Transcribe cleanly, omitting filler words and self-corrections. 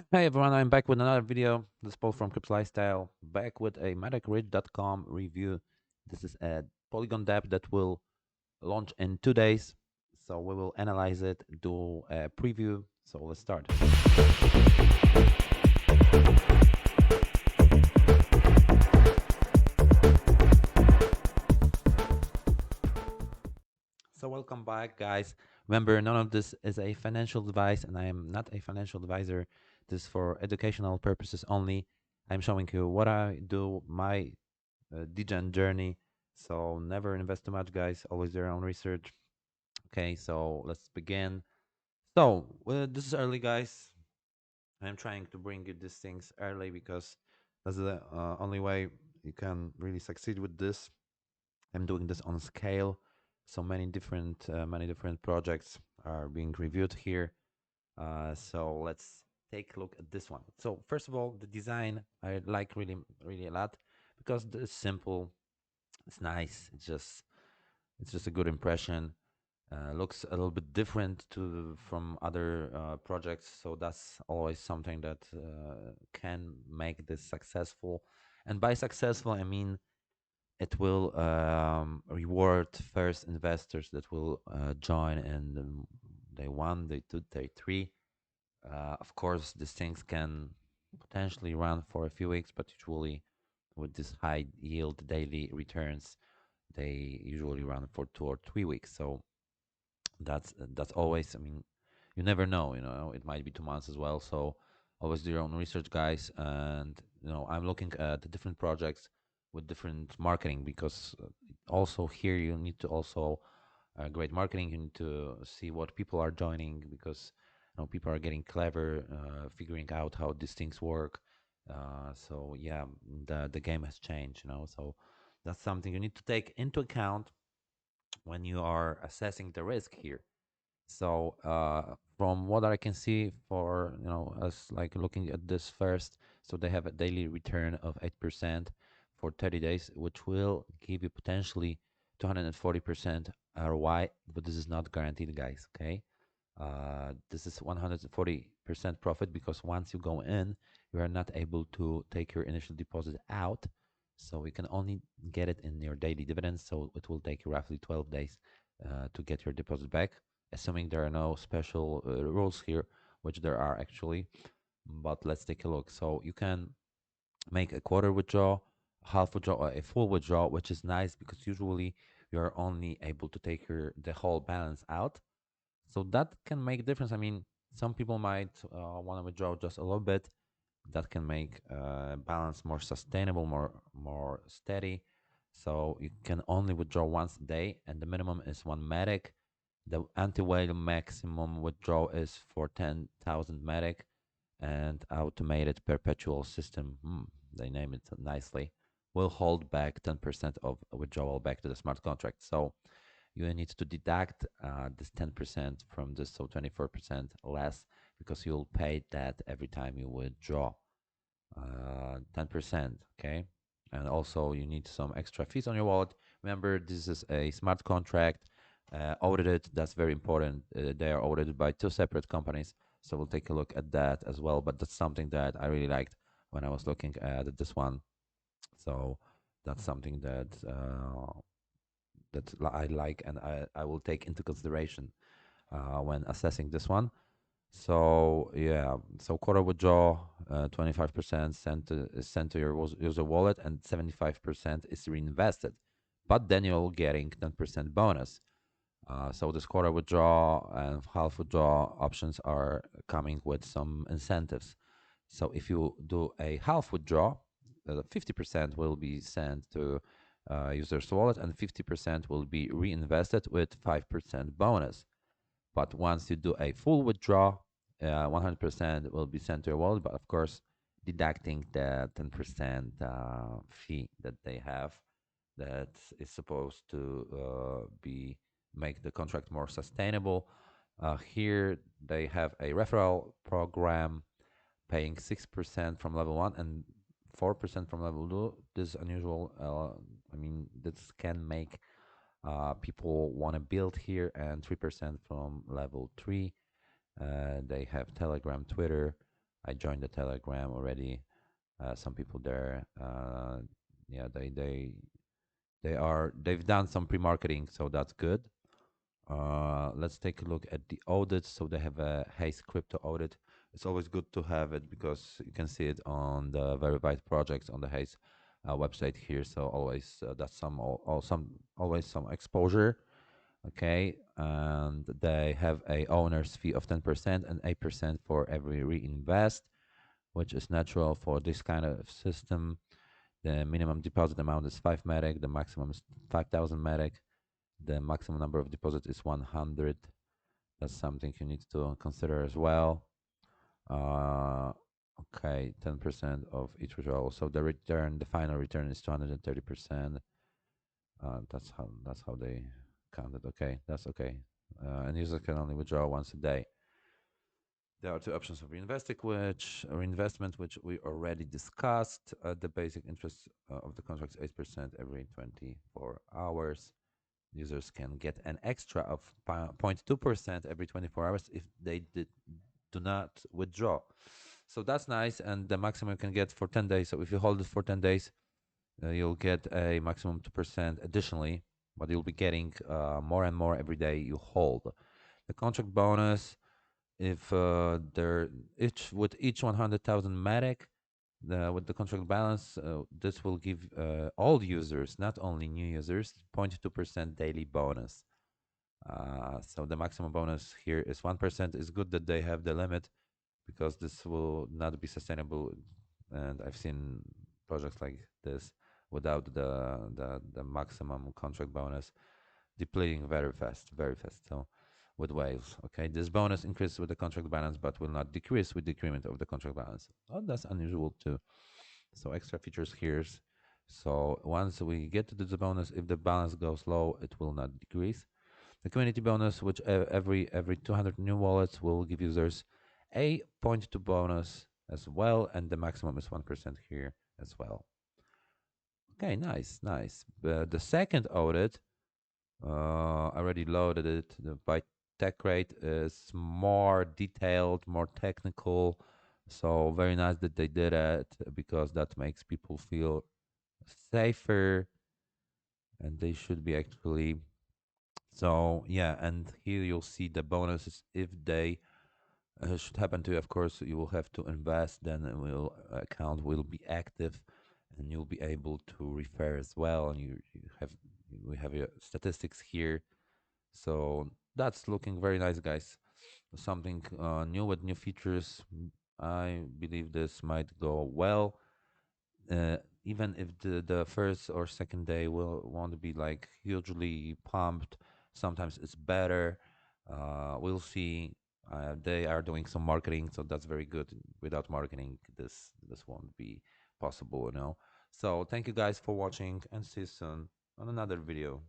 Hey everyone, I'm back with another video. This is Paul from Crypto Lifestyle, back with a MaticRich.com review. This is a Polygon dapp that will launch in 2 days. So we will analyze it, do a preview. So let's start. So welcome back, guys. Remember, none of this is a financial advice, and I am not a financial advisor. This is for educational purposes only. I'm showing you what I do, my degen journey. So never invest too much, guys. Always do your own research. Okay, so let's begin. So this is early, guys. I'm trying to bring you these things early because that's the only way you can really succeed with this. I'm doing this on scale, so many different projects are being reviewed here. So let's take a look at this one. So first of all, the design I like really a lot because it's simple, it's nice, it's just a good impression. Looks a little bit different to from other projects, so that's always something that can make this successful. And by successful, I mean it will reward first investors that will join in day one, day two, day three. Of course, these things can potentially run for a few weeks, but usually with this high yield daily returns, they usually run for 2 or 3 weeks. So that's always. I mean, you never know. It might be 2 months as well. So always do your own research, guys. And I'm looking at the different projects with different marketing because also here you need to also great marketing. You need to see what people are joining because people are getting clever, figuring out how these things work. So yeah, the game has changed. So that's something you need to take into account when you are assessing the risk here. So from what I can see, for us like looking at this first, so they have a daily return of 8% for 30 days, which will give you potentially 240% ROI, but this is not guaranteed, guys. Okay, this is 140% profit because once you go in, you are not able to take your initial deposit out. So you can only get it in your daily dividends. So it will take you roughly 12 days to get your deposit back, assuming there are no special rules here, which there are actually. But let's take a look. So you can make a quarter withdrawal, half withdrawal, or a full withdrawal, which is nice because usually you're only able to take the whole balance out. So that can make a difference. I mean, some people might want to withdraw just a little bit. That can make balance more sustainable, more steady. So you can only withdraw once a day, and the minimum is one Matic. The anti-whale maximum withdrawal is for 10,000 Matic, and automated perpetual system. They name it nicely. Will hold back 10% of withdrawal back to the smart contract. So you need to deduct this 10% from this, so 24% less, because you'll pay that every time you withdraw 10%. Okay, and also you need some extra fees on your wallet. Remember, this is a smart contract, audited. That's very important. They are audited by two separate companies, so we'll take a look at that as well. But that's something that I really liked when I was looking at this one. So that's something that I like, and I will take into consideration when assessing this one. So yeah, so quarter withdraw, 25% sent to your user wallet, and 75% is reinvested. But then you're getting 10% bonus. So this quarter withdraw and half withdraw options are coming with some incentives. So if you do a half withdraw, 50% will be sent to user's wallet, and 50% will be reinvested with 5% bonus. But once you do a full withdraw, 100% will be sent to your wallet, but of course, deducting the 10% fee that they have, that is supposed to be make the contract more sustainable. Here they have a referral program paying 6% from level one and 4% from level two. This is unusual. I mean, this can make people want to build here, and 3% from level three. They have Telegram, Twitter. I joined the Telegram already. Some people there, yeah, they've done some pre-marketing, so that's good. Let's take a look at the audits. So they have a HazeCrypto audit. It's always good to have it because you can see it on the verified projects on the Haze website here. So always that's always some exposure. Okay, and they have a owner's fee of 10% and 8% for every reinvest, which is natural for this kind of system. The minimum deposit amount is 5 Matic, the maximum is 5,000 Matic. The maximum number of deposits is 100. That's something you need to consider as well. Uh, okay, 10% of each withdrawal. So the final return is 230%. That's how they count it. Okay, that's okay. And users can only withdraw once a day. There are two options of reinvestment, which we already discussed. The basic interest of the contract is 8% every 24 hours. Users can get an extra of 0.2% every 24 hours if they do not withdraw. So that's nice, and the maximum you can get for 10 days. So if you hold it for 10 days, you'll get a maximum 2% additionally, but you'll be getting more and more every day you hold. The contract bonus, if each 100,000 Matic, with the contract balance, this will give all users, not only new users, 0.2% daily bonus. So the maximum bonus here is 1%. It's good that they have the limit because this will not be sustainable. And I've seen projects like this without the maximum contract bonus depleting very fast, very fast. So with whales, okay, this bonus increases with the contract balance, but will not decrease with decrement of the contract balance. Oh, that's unusual too. So extra features here. So once we get to this bonus, if the balance goes low, it will not decrease. The community bonus, which every 200 new wallets will give users a 0.2 bonus as well, and the maximum is 1% here as well. Okay, nice, nice. The second audit, I already loaded it by TechRate, is more detailed, more technical. So very nice that they did it because that makes people feel safer, and they should be actually. So yeah, and here you'll see the bonuses if they should happen to you. Of course, you will have to invest. Then will account will be active, and you'll be able to refer as well. And you have we have your statistics here. So that's looking very nice, guys. Something new with new features. I believe this might go well. Even if the first or second day will won't be like hugely pumped, sometimes it's better. We'll see. They are doing some marketing, so that's very good. Without marketing, this won't be possible, you know. So thank you guys for watching, and see you soon on another video.